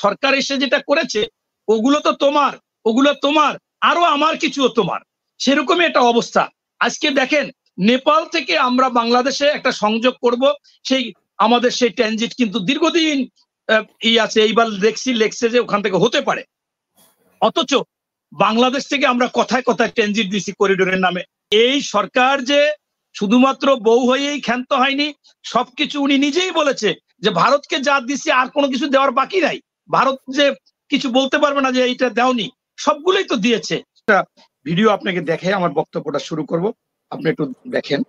সরকার এসে যেটা করেছে ওগুলো তো তোমার, ওগুলো তোমার, আরো আমার কিছুও তোমার, সেরকমই একটা অবস্থা। আজকে দেখেন নেপাল থেকে আমরা বাংলাদেশে একটা সংযোগ করব, সেই আমাদের সেই ট্রানজিট কিন্তু দীর্ঘদিন আছে, এইবার লেখছে যে ওখান থেকে হতে পারে, অথচ বাংলাদেশ থেকে আমরা কথায় কথায় ট্রানজিট দিছি করিডোরের নামে। এই সরকার যে শুধুমাত্র বউ হয়েই ক্ষান্ত হয়নি, সবকিছু উনি নিজেই বলেছে যে ভারতকে যা দিছি আর কোনো কিছু দেওয়ার বাকি নাই, ভারত যে কিছু বলতে পারবে না যে এইটা দেওনি, সবগুলোই তো দিয়েছে। একটা ভিডিও আপনাকে দেখে আমার বক্তব্যটা শুরু করব, আপনি একটু দেখেন।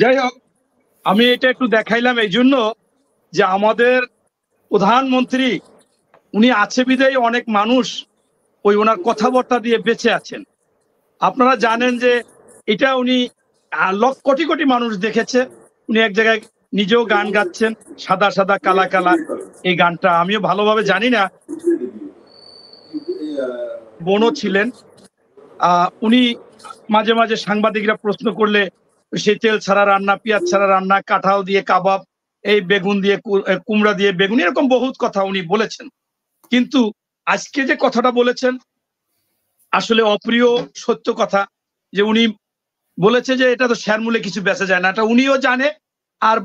যাই হোক, আমি এটা একটু দেখাইলাম এই জন্য যে আমাদের প্রধানমন্ত্রী উনি আছে বিধায় অনেক মানুষ ওই ওনার কথাবার্তা দিয়ে বেঁচে আছেন। আপনারা জানেন যে এটা উনি কোটি কোটি মানুষ দেখেছে, উনি এক জায়গায় নিজেও গান গাচ্ছেন, সাদা সাদা কালা কালা, এই গানটা আমিও ভালোভাবে জানি না, বোনও ছিলেন। উনি মাঝে মাঝে সাংবাদিকরা প্রশ্ন করলে সেই তেল ছাড়া রান্না, পেঁয়াজ ছাড়া রান্না, কাঁঠাল দিয়ে কাবাব, এই বেগুন দিয়ে কুমড়া দিয়ে বেগুন, এরকম বহুত কথা উনি বলেছেন। কিন্তু আজকে যে কথাটা বলেছেন আসলে অপ্রিয় সত্য কথা, যে উনি বলেছে যে এটা তো শেরমূলে কিছু বেচা যায় না, এটা উনিও জানে, আর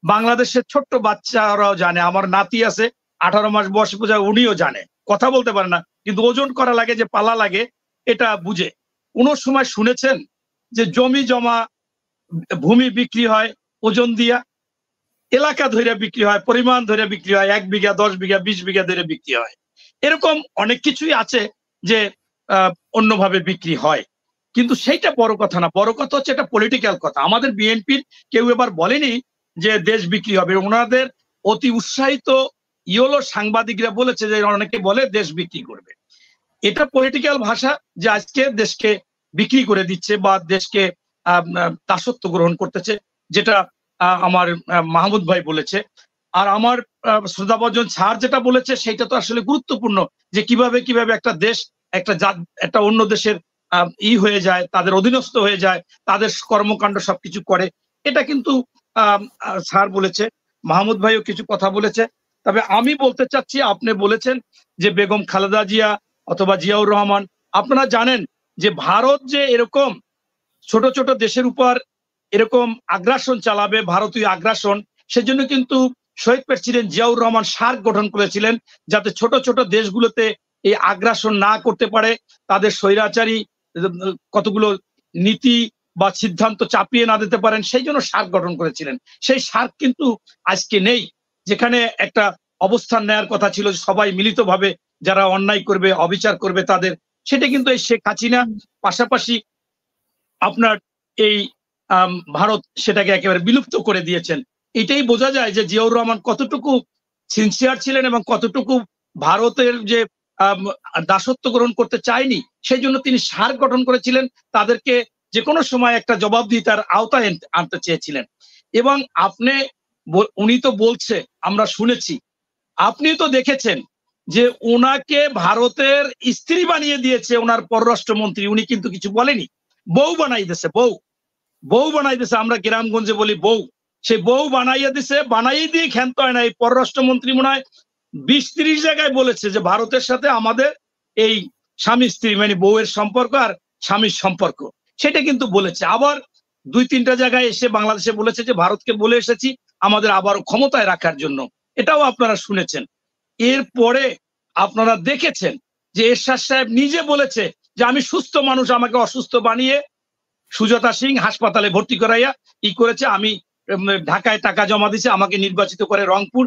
বাংলাদেশের ছোট্ট বাচ্চারাও জানে। আমার নাতি আছে 18 মাস বয়সে, পূজা উনিও জানে, কথা বলতে পারে না, কিন্তু ওজন করা লাগে, যে পালা লাগে, এটা বুঝে। কোনো সময় শুনেছেন যে জমি জমা ভূমি বিক্রি হয় ওজন দিয়া, এলাকা ধরে বিক্রি হয়, পরিমাণ ধরে বিক্রি হয়, 1 বিঘা 10 বিঘা 20 বিঘা ধরে বিক্রি হয়, এরকম অনেক কিছুই আছে যে অন্যভাবে বিক্রি হয়। কিন্তু সেইটা বড় কথা না, বড় কথা হচ্ছে এটা পলিটিক্যাল কথা। আমাদের বিএনপির কেউ এবার বলেনি যে দেশ বিক্রি হবে, ওনাদের অতি উৎসাহিত ইয়েলো সাংবাদিকরা বলেছে যে অনেকে বলে দেশ বিক্রি করবে। এটা পলিটিক্যাল ভাষা, যে আজকে দেশকে বিক্রি করে দিচ্ছে বা দেশকে দাসত্ব গ্রহণ করতেছে, যেটা আমার মাহমুদ ভাই বলেছে। আর আমার শ্রদ্ধাভাজন স্যার যেটা বলেছে সেটা তো আসলে গুরুত্বপূর্ণ, যে কিভাবে কিভাবে একটা দেশ একটা অন্য দেশের হয়ে যায়, তাদের অধীনস্থ হয়ে যায়, তাদের কর্মকাণ্ড সবকিছু করে, এটা কিন্তু স্যার বলেছে। মাহমুদ ভাইও কিছু কথা বলেছে। তবে আমি বলতে চাচ্ছি, আপনি বলেছেন যে বেগম খালেদা জিয়া অথবা জিয়াউর রহমান, আপনারা জানেন যে ভারত যে এরকম ছোট ছোট দেশের উপর এরকম আগ্রাসন চালাবে, ভারতীয় আগ্রাসন, সেজন্য কিন্তু শহীদ প্রেসিডেন্ট জিয়াউর রহমান সার্ক গঠন করেছিলেন, যাতে ছোট ছোট দেশগুলোতে এই আগ্রাসন না করতে পারে, তাদের স্বৈরাচারী কতগুলো নীতি বা সিদ্ধান্ত চাপিয়ে না দিতে পারেন, সেই জন্য সার্ক গঠন করেছিলেন। সেই সার্ক কিন্তু আজকে নেই, যেখানে একটা অবস্থান নেয়ার কথা ছিল সবাই মিলিতভাবে যারা অন্যায় করবে, অবিচার করবে তাদের, সেটা কিন্তু এই শেখ হাসিনা, পাশাপাশি আপনার এই ভারত সেটাকে একেবারে বিলুপ্ত করে দিয়েছেন। এটাই বোঝা যায় যে জিয়াউর রহমান কতটুকু সিনসিয়ার ছিলেন এবং কতটুকু ভারতের যে দাসত্ব গ্রহণ করতে চায়নি, সেই জন্য তিনি সার্ক গঠন করেছিলেন, তাদেরকে যে কোনো সময় একটা জবাবদিহিতার আওতায় আনতে চেয়েছিলেন। এবং উনি তো বলছে, আমরা শুনেছি, আপনি তো দেখেছেন যে ওনাকে ভারতের স্ত্রী বানিয়ে দিয়েছে ওনার পররাষ্ট্রমন্ত্রী, উনি কিন্তু কিছু বলেনি, বউ বানাই দিয়েছে, বউ বানাই দিয়েছে, আমরা গ্রামগঞ্জে বলি বউ, সে বউ বানাইয়া দিছে, বানাই দিয়ে ক্ষান্ত হয় না। এই পররাষ্ট্রমন্ত্রী মনে হয় 20-30 জায়গায় বলেছে যে ভারতের সাথে আমাদের এই স্বামী স্ত্রী মানে বউয়ের সম্পর্ক আর স্বামীর সম্পর্ক, সেটা কিন্তু বলেছে। আবার 2-3টা জায়গায় এসে বাংলাদেশে বলেছে যে ভারতকে বলে এসেছি আমাদের আবার ক্ষমতায় রাখার জন্য, এটাও আপনারা শুনেছেন। এরপরে আপনারা দেখেছেন যে এরশাদ সাহেব নিজে বলেছে যে আমি সুস্থ মানুষ, আমাকে অসুস্থ বানিয়ে সুজাতা সিং হাসপাতালে ভর্তি করাইয়া করেছে, আমি ঢাকায় টাকা জমা দিছে, আমাকে নির্বাচিত করে রংপুর।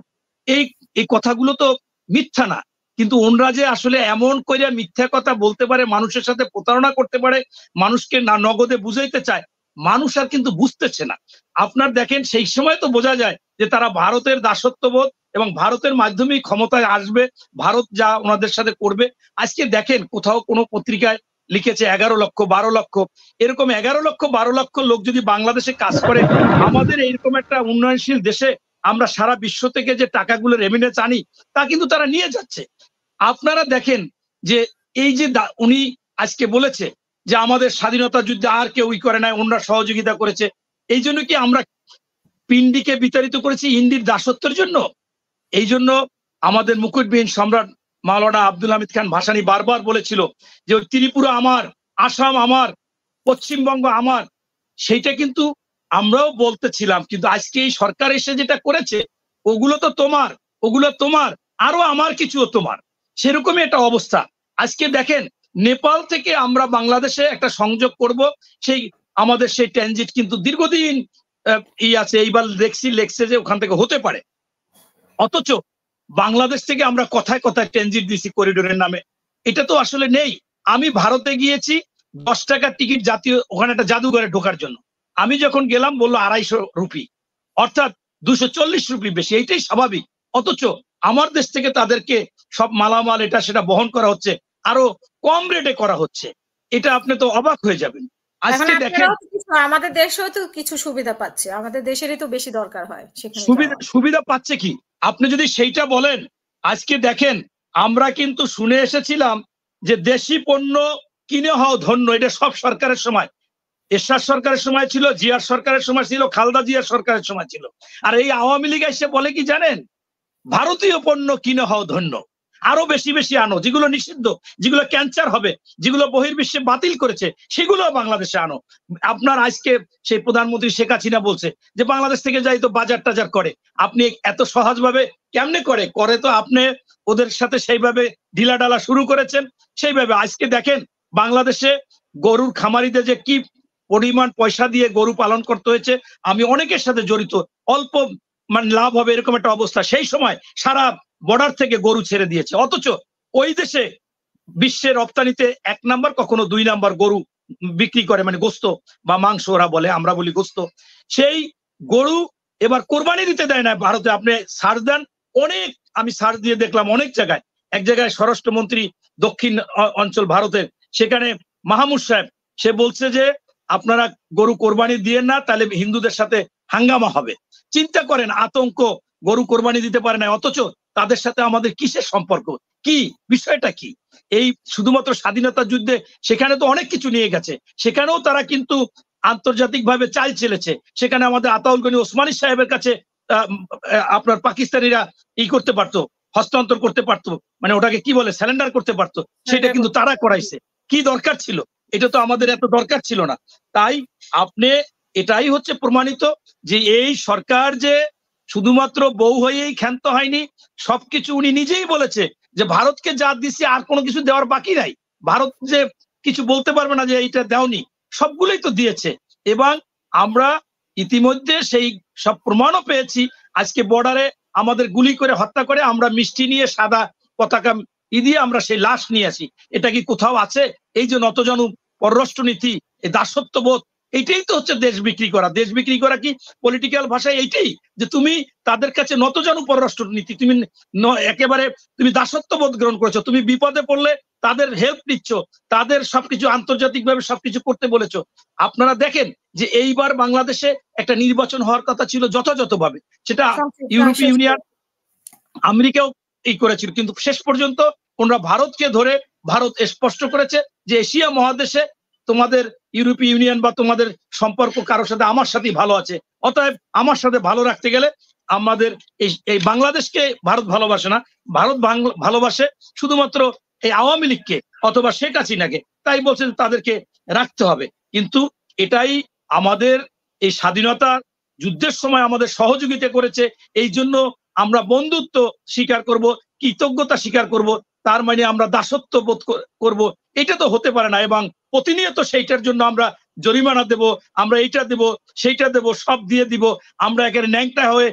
এই এই কথাগুলো তো মিথ্যা না, কিন্তু ওনরা যে আসলে এমন করে মিথ্যা কথা বলতে পারে, মানুষের সাথে প্রতারণা করতে পারে, মানুষকে না নগদে বুঝাইতে চায়, মানুষ আর কিন্তু বুঝতেছে না। আপনার দেখেন সেই সময় তো বোঝা যায় যে তারা ভারতের দাসত্ববোধ এবং ভারতের মাধ্যমেই ক্ষমতায় আসবে, ভারত যা ওনাদের সাথে করবে। আজকে দেখেন কোথাও কোনো পত্রিকায় লিখেছে 11 লক্ষ 12 লক্ষ, এরকম 11 লক্ষ 12 লক্ষ লোক যদি বাংলাদেশে কাজ করে, আমাদের এইরকম একটা উন্নয়নশীল দেশে আমরা সারা বিশ্ব থেকে যে টাকাগুলো রেমিটেন্স আনি তা কিন্তু তারা নিয়ে যাচ্ছে। আপনারা দেখেন যে এই যে উনি আজকে বলেছে যে আমাদের স্বাধীনতা যুদ্ধে আর কেউ করে নাই, ওনারা সহযোগিতা করেছে, এই জন্য কি আমরা পিন্ডিকে বিতাড়িত করেছি ইন্দির দাসত্বের জন্য? এই জন্য আমাদের মুকুটবিহীন সম্রাট মাওলানা আব্দুল হামিদ খান ভাসানী বারবার বলেছিল যে ওই ত্রিপুরা আমার, আসাম আমার, পশ্চিমবঙ্গ আমার। সেইটা কিন্তু আমরাও বলতেছিলাম, কিন্তু আজকে এই সরকার এসে যেটা করেছে, ওগুলো তো তোমার, ওগুলো তোমার, আরো আমার কিছুও তোমার, সেরকমই একটা অবস্থা। আজকে দেখেন নেপাল থেকে আমরা বাংলাদেশে একটা সংযোগ করব, সেই আমাদের সেই ট্রানজিট কিন্তু দীর্ঘদিন আছে, এইবার লেখছে যে ওখান থেকে হতে পারে, অথচ বাংলাদেশ থেকে আমরা কথায় কথায় ট্রানজিট দিছি করিডোরের নামে, এটা তো আসলে নেই। আমি ভারতে গিয়েছি 10 টাকার টিকিট জাতীয়, ওখানে একটা জাদুঘরে ঢোকার জন্য, আমি যখন গেলাম বললো 250 রুপি, অর্থাৎ 240 রুপি বেশি, এইটাই স্বাভাবিক। অথচ আমার দেশ থেকে তাদেরকে সব মালামাল এটা সেটা বহন করা হচ্ছে, আরো কম রেটে করা হচ্ছে। এটা আপনি তো অবাক হয়ে যাবেন। আজকে দেখেন আমাদের দেশেও তো কিছু সুবিধা পাচ্ছে, আমাদের দেশেরই তো বেশি দরকার হয়, সেখানে সুবিধা পাচ্ছে কি আপনি যদি সেইটা বলেন। আজকে দেখেন আমরা কিন্তু শুনে এসেছিলাম যে দেশি পণ্য কিনে হও ধন্য, এটা সব সরকারের সময়, এরশাদ সরকারের সময় ছিল, জিয়ার সরকারের সময় ছিল, খালেদা জিয়ার সরকারের সময় ছিল। আর এই আওয়ামী লীগ এসে বলে কি জানেন, ভারতীয় পণ্য কিনে হও ধন্য, আরো বেশি বেশি আনো, যেগুলো নিষিদ্ধ, যেগুলো ক্যান্সার হবে, যেগুলো বহির্বিশ্বে বাতিল করেছে, সেগুলো বাংলাদেশে আনো। আপনার আজকে সেই প্রধানমন্ত্রী শেখ হাসিনা বলছে যে বাংলাদেশ থেকে যাই তো বাজার টাজার করে, আপনি এত সহজভাবে কেমনে করে তো আপনি ওদের সাথে সেইভাবে ঢিলাঢালা শুরু করেছেন। সেইভাবে আজকে দেখেন বাংলাদেশে গরুর খামারিদের যে কি পরিমাণ পয়সা দিয়ে গরু পালন করতে হয়েছে, আমি অনেকের সাথে জড়িত, অল্প মানে লাভ হবে এরকম একটা অবস্থা, সেই সময় সারা বর্ডার থেকে গরু ছেড়ে দিয়েছে। অথচ ওই দেশে বিশ্বের রপ্তানিতে 1 নাম্বার, কখনো 2 নাম্বার গরু বিক্রি করে, মানে গোস্ত বা মাংস ওরা বলে, আমরা বলি গোস্ত। সেই গরু এবার কোরবানি দিতে দেয় না ভারতে। আপনি সার্চ দেন, অনেক আমি সার্চ দিয়ে দেখলাম অনেক জায়গায়, এক জায়গায় স্বরাষ্ট্রমন্ত্রী দক্ষিণ অঞ্চল ভারতের, সেখানে মাহমুদ সাহেব সে বলছে যে আপনারা গরু কোরবানি দিয়ে না, তাহলে হিন্দুদের সাথে হাঙ্গামা হবে। চিন্তা করেন, আতঙ্ক, গরু কোরবানি দিতে পারে না, অথচ তাদের সাথে আমাদের কিসের সম্পর্ক, কি বিষয়টা কি? এই শুধুমাত্র স্বাধীনতা যুদ্ধে সেখানে তো অনেক কিছু নিয়ে গেছে, সেখানেও তারা কিন্তু আন্তর্জাতিকভাবে চাল চেলেছে। সেখানে আমাদের আতাউল গনি ওসমানী সাহেবের কাছে আপনার পাকিস্তানিরা করতে পারতো, হস্তান্তর করতে পারতো, মানে ওটাকে কি বলে, স্যালেন্ডার করতে পারতো, সেটা কিন্তু তারা করাইছে। কি দরকার ছিল? এটা তো আমাদের এত দরকার ছিল না। তাই আপনি এটাই হচ্ছে প্রমাণিত যে এই সরকার যে শুধুমাত্র বউ হয়েই ক্ষান্ত হয়নি, সবকিছু উনি নিজেই বলেছে যে ভারতকে যা দিচ্ছি আর কোনো কিছু দেওয়ার বাকি নাই, ভারত যে কিছু বলতে পারবে না যে এইটা দেওনি, সবগুলোই তো দিয়েছে। এবং আমরা ইতিমধ্যে সেই সব প্রমাণও পেয়েছি। আজকে বর্ডারে আমাদের গুলি করে হত্যা করে, আমরা মিষ্টি নিয়ে সাদা পতাকা দিয়ে আমরা সেই লাশ নিয়ে আসি। এটা কি কোথাও আছে? এই যে নতজানু পররাষ্ট্রনীতি, এই দাসত্ববোধ, এইটাই তো হচ্ছে দেশ বিক্রি করা। দেশ বিক্রি করা কি পলিটিক্যাল ভাষায় এইটাই, যে তুমি তাদের কাছে নতজানু পররাষ্ট্রনীতি, তুমি একেবারে তুমি দাসত্ববোধ গ্রহণ করেছো, তুমি বিপদে পড়লে তাদের হেল্প নিচ্ছ, তাদের সবকিছু আন্তর্জাতিকভাবে সবকিছু করতে বলেছো। আপনারা দেখেন যে এইবার বাংলাদেশে একটা নির্বাচন হওয়ার কথা ছিল যথাযথভাবে, সেটা ইউরোপীয় ইউনিয়ন, আমেরিকাও করেছিল, কিন্তু শেষ পর্যন্ত ওনারা ভারতকে ধরে, ভারত স্পষ্ট করেছে যে এশিয়া মহাদেশে তোমাদের ইউরোপীয় ইউনিয়ন বা তোমাদের সম্পর্ক কারোর সাথে আমার সাথেই ভালো আছে, অতএব আমার সাথে ভালো রাখতে গেলে আমাদের এই বাংলাদেশকে ভারত ভালোবাসে না, ভারত ভালোবাসে শুধুমাত্র এই আওয়ামী লীগকে অথবা শেখ হাসিনাকে, তাই বলছে তাদেরকে রাখতে হবে। কিন্তু এটাই আমাদের এই স্বাধীনতা যুদ্ধের সময় আমাদের সহযোগিতা করেছে, এই জন্য আমরা বন্ধুত্ব স্বীকার করব, কৃতজ্ঞতা স্বীকার করব, তার মানে আমরা দাসত্ব বোধ করব, এটা তো হতে পারে না। এবং প্রতিনিয়ত সেইটার জন্য আমরা জরিমানা দেব, আমরা এইটা দেব, সেইটা দেব, সব দিয়ে দিব, আমরা একেবারে ন্যাংটা হয়ে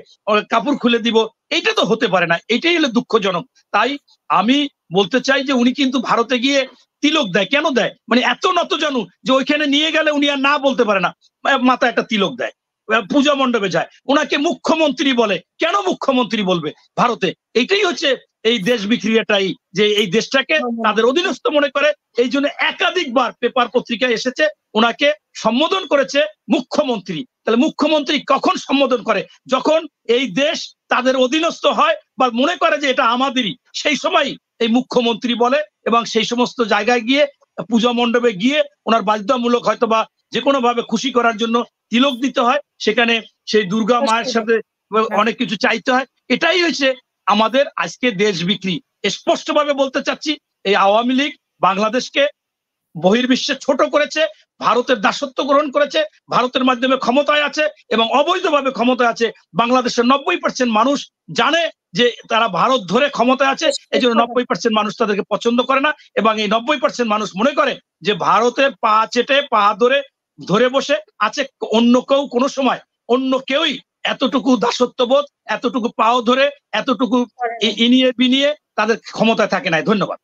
কাপড় খুলে দিব, এইটা তো হতে পারে না। এটাই হলো দুঃখজনক। তাই আমি বলতে চাই যে উনি কিন্তু ভারতে গিয়ে তিলক দেয়। কেন দেয়? মানে এত নতজানু যে ওইখানে নিয়ে গেলে উনি আর না বলতে পারে না, মাথায় একটা তিলক দেয়, পূজা মণ্ডপে যায়, ওনাকে মুখ্যমন্ত্রী বলে। কেন মুখ্যমন্ত্রী বলবে ভারতে? এইটাই হচ্ছে এই দেশ বিক্রিয়াটাই, যে এই দেশটাকে তাদের অধীনস্থ মনে করে। এই জন্য একাধিকবার পেপার পত্রিকায় এসেছে, ওনাকে সম্বোধন করেছে মুখ্যমন্ত্রী। তাহলে মুখ্যমন্ত্রী কখন সম্বোধন করে? যখন এই দেশ তাদের অধীনস্থ হয় বা মনে করে যে এটা আমাদেরই, সেই সময় এই মুখ্যমন্ত্রী বলে। এবং সেই সমস্ত জায়গায় গিয়ে, পূজা মণ্ডপে গিয়ে ওনার বাধ্যতামূলক হয়তো বা যে কোনো ভাবে খুশি করার জন্য তিলক দিতে হয়, সেখানে সেই দুর্গা মায়ের সাথে অনেক কিছু চাইতে হয়। এটাই হয়েছে আমাদের আজকে দেশ বিক্রি। স্পষ্টভাবে বলতে চাচ্ছি, এই আওয়ামী লীগ বাংলাদেশকে বহির্বিশ্বে ছোট করেছে, ভারতের দাসত্ব গ্রহণ করেছে, ভারতের মাধ্যমে ক্ষমতায় আছে এবং অবৈধভাবে ক্ষমতায় আছে। বাংলাদেশের 90% মানুষ জানে যে তারা ভারত ধরে ক্ষমতায় আছে, এই জন্য 90% মানুষ তাদেরকে পছন্দ করে না। এবং এই 90% মানুষ মনে করে যে ভারতের পা চেটে, পা ধরে ধরে বসে আছে অন্য কেউ, কোনো সময় অন্য কেউই এতটুকু দাসত্ববোধ, এতটুকু পাও ধরে, এতটুকু ইনিয়ে বিনিয়ে তাদের ক্ষমতায় থাকে নাই। ধন্যবাদ।